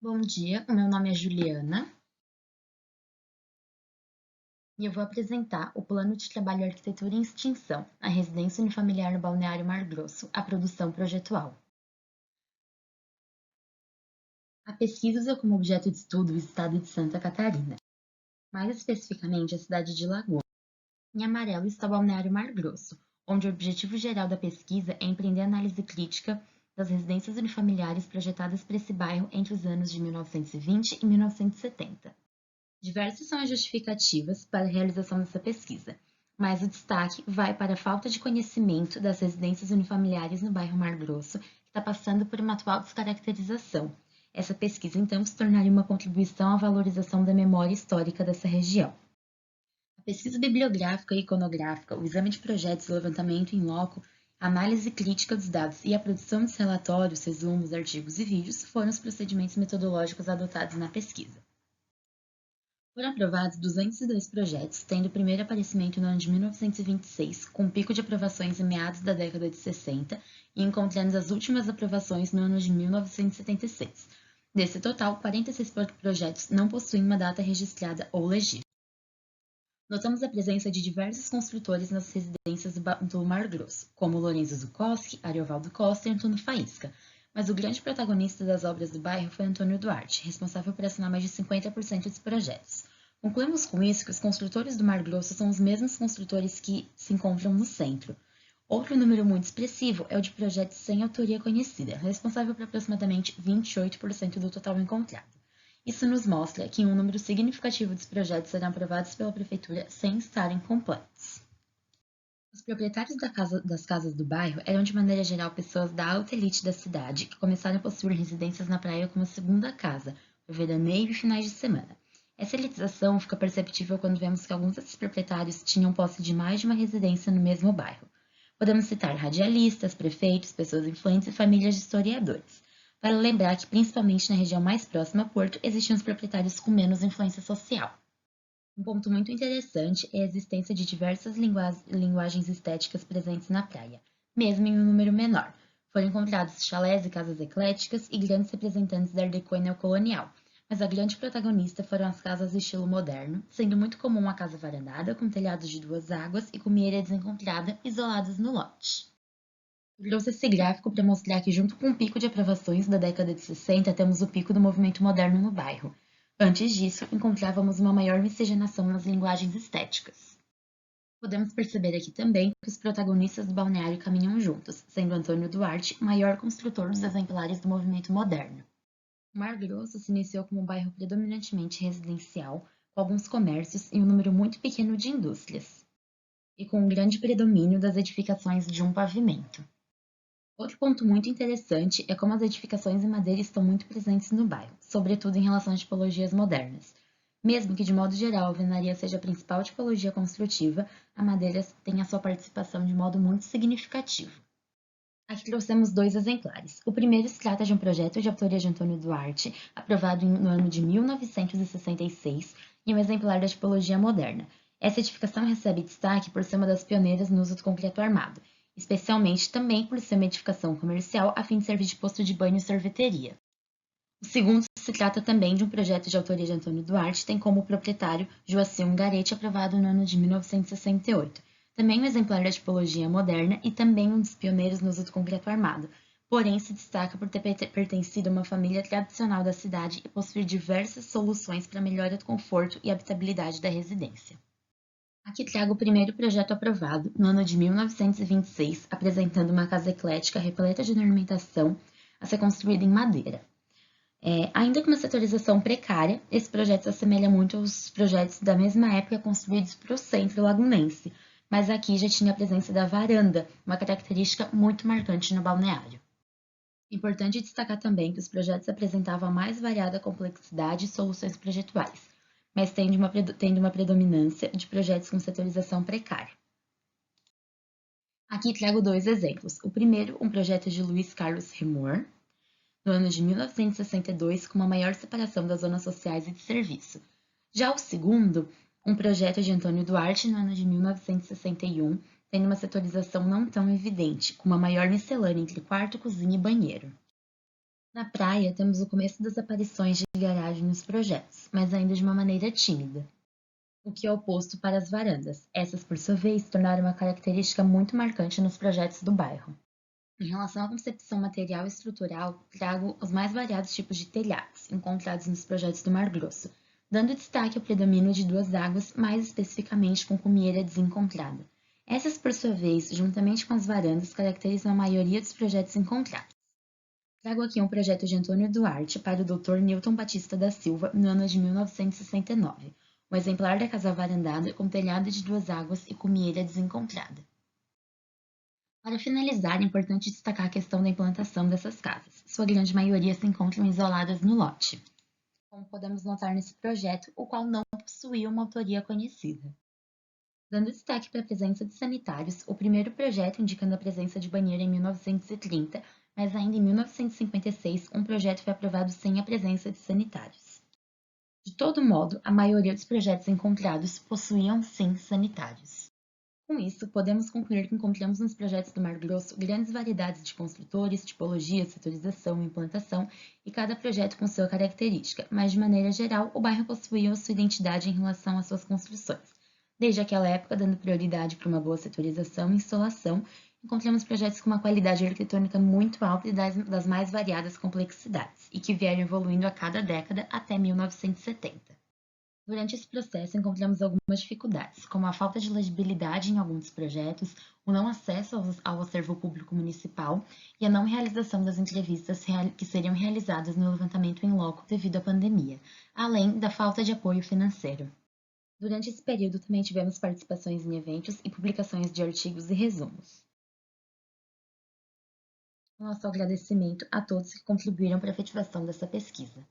Bom dia, o meu nome é Juliana e eu vou apresentar o Plano de Trabalho Arquitetura em Extinção, a residência unifamiliar no Balneário Mar Grosso, a produção projetual. A pesquisa usa como objeto de estudo o estado de Santa Catarina, mais especificamente a cidade de Lagoa. Em amarelo está o Balneário Mar Grosso, onde o objetivo geral da pesquisa é empreender análise crítica das residências unifamiliares projetadas para esse bairro entre os anos de 1920 e 1970. Diversas são as justificativas para a realização dessa pesquisa, mas o destaque vai para a falta de conhecimento das residências unifamiliares no bairro Mar Grosso, que está passando por uma atual descaracterização. Essa pesquisa, então, se tornaria uma contribuição à valorização da memória histórica dessa região. A pesquisa bibliográfica e iconográfica, o exame de projetos e levantamento em loco, a análise crítica dos dados e a produção de relatórios, resumos, artigos e vídeos foram os procedimentos metodológicos adotados na pesquisa. Foram aprovados 202 projetos, tendo o primeiro aparecimento no ano de 1926, com um pico de aprovações em meados da década de 60 e encontrando as últimas aprovações no ano de 1976. Desse total, 46 projetos não possuem uma data registrada ou legível. Notamos a presença de diversos construtores nas residências do Mar Grosso, como Lorenzo Zukoski, Ariovaldo Costa e Antônio Faísca, mas o grande protagonista das obras do bairro foi Antônio Duarte, responsável por assinar mais de 50% dos projetos. Concluímos com isso que os construtores do Mar Grosso são os mesmos construtores que se encontram no centro. Outro número muito expressivo é o de projetos sem autoria conhecida, responsável por aproximadamente 28% do total encontrado. Isso nos mostra que um número significativo dos projetos serão aprovados pela Prefeitura sem estarem completos. Os proprietários das casas do bairro eram, de maneira geral, pessoas da alta elite da cidade que começaram a possuir residências na praia como segunda casa, por veraneio e finais de semana. Essa elitização fica perceptível quando vemos que alguns desses proprietários tinham posse de mais de uma residência no mesmo bairro. Podemos citar radialistas, prefeitos, pessoas influentes e famílias de historiadores. Vale lembrar que, principalmente na região mais próxima a Porto, existiam os proprietários com menos influência social. Um ponto muito interessante é a existência de diversas linguagens estéticas presentes na praia, mesmo em um número menor. Foram encontrados chalés e casas ecléticas e grandes representantes da Art Deco e neocolonial, mas a grande protagonista foram as casas do estilo moderno, sendo muito comum a casa varandada, com telhados de duas águas e com mieira desencontrada, isoladas no lote. Eu trouxe esse gráfico para mostrar que, junto com o pico de aprovações da década de 60, temos o pico do movimento moderno no bairro. Antes disso, encontrávamos uma maior miscigenação nas linguagens estéticas. Podemos perceber aqui também que os protagonistas do balneário caminham juntos, sendo Antônio Duarte o maior construtor dos exemplares do movimento moderno. O Mar Grosso se iniciou como um bairro predominantemente residencial, com alguns comércios e um número muito pequeno de indústrias, e com um grande predomínio das edificações de um pavimento. Outro ponto muito interessante é como as edificações em madeira estão muito presentes no bairro, sobretudo em relação a tipologias modernas. Mesmo que, de modo geral, a alvenaria seja a principal tipologia construtiva, a madeira tem a sua participação de modo muito significativo. Aqui trouxemos dois exemplares. O primeiro se trata de um projeto de autoria de Antônio Duarte, aprovado no ano de 1966, e um exemplar da tipologia moderna. Essa edificação recebe destaque por ser uma das pioneiras no uso do concreto armado, especialmente também por ser uma edificação comercial a fim de servir de posto de banho e sorveteria. O segundo se trata também de um projeto de autoria de Antônio Duarte, tem como proprietário Joacir Ungaretti, aprovado no ano de 1968. Também um exemplar da tipologia moderna e também um dos pioneiros no uso do concreto armado, porém se destaca por ter pertencido a uma família tradicional da cidade e possuir diversas soluções para melhora do conforto e habitabilidade da residência. Aqui trago o primeiro projeto aprovado, no ano de 1926, apresentando uma casa eclética repleta de ornamentação a ser construída em madeira. Ainda com uma setorização precária, esse projeto se assemelha muito aos projetos da mesma época construídos para o centro lagunense, mas aqui já tinha a presença da varanda, uma característica muito marcante no balneário. Importante destacar também que os projetos apresentavam a mais variada complexidade e soluções projetuais, mas tendo uma predominância de projetos com setorização precária. Aqui trago dois exemplos. O primeiro, um projeto de Luiz Carlos Remor, no ano de 1962, com uma maior separação das zonas sociais e de serviço. Já o segundo, um projeto de Antônio Duarte, no ano de 1961, tendo uma setorização não tão evidente, com uma maior miscelânea entre quarto, cozinha e banheiro. Na praia, temos o começo das aparições de garagem nos projetos, mas ainda de uma maneira tímida, o que é oposto para as varandas. Essas, por sua vez, se tornaram uma característica muito marcante nos projetos do bairro. Em relação à concepção material e estrutural, trago os mais variados tipos de telhados encontrados nos projetos do Mar Grosso, dando destaque ao predomínio de duas águas, mais especificamente com cumieira desencontrada. Essas, por sua vez, juntamente com as varandas, caracterizam a maioria dos projetos encontrados. Trago aqui um projeto de Antônio Duarte para o Dr. Newton Batista da Silva, no ano de 1969, um exemplar da casa varandada com telhado de duas águas e cumieira desencontrada. Para finalizar, é importante destacar a questão da implantação dessas casas. Sua grande maioria se encontram isoladas no lote, como podemos notar nesse projeto, o qual não possuía uma autoria conhecida. Dando destaque para a presença de sanitários, o primeiro projeto indicando a presença de banheiro em 1930, mas ainda em 1956 um projeto foi aprovado sem a presença de sanitários. De todo modo, a maioria dos projetos encontrados possuíam sim sanitários. Com isso, podemos concluir que encontramos nos projetos do Mar Grosso grandes variedades de construtores, tipologia, setorização e implantação, e cada projeto com sua característica, mas de maneira geral, o bairro possuía sua identidade em relação às suas construções. Desde aquela época, dando prioridade para uma boa setorização e instalação, encontramos projetos com uma qualidade arquitetônica muito alta e das mais variadas complexidades, e que vieram evoluindo a cada década até 1970. Durante esse processo, encontramos algumas dificuldades, como a falta de legibilidade em alguns projetos, o não acesso ao acervo público municipal e a não realização das entrevistas que seriam realizadas no levantamento em loco devido à pandemia, além da falta de apoio financeiro. Durante esse período, também tivemos participações em eventos e publicações de artigos e resumos. Nosso agradecimento a todos que contribuíram para a efetivação dessa pesquisa.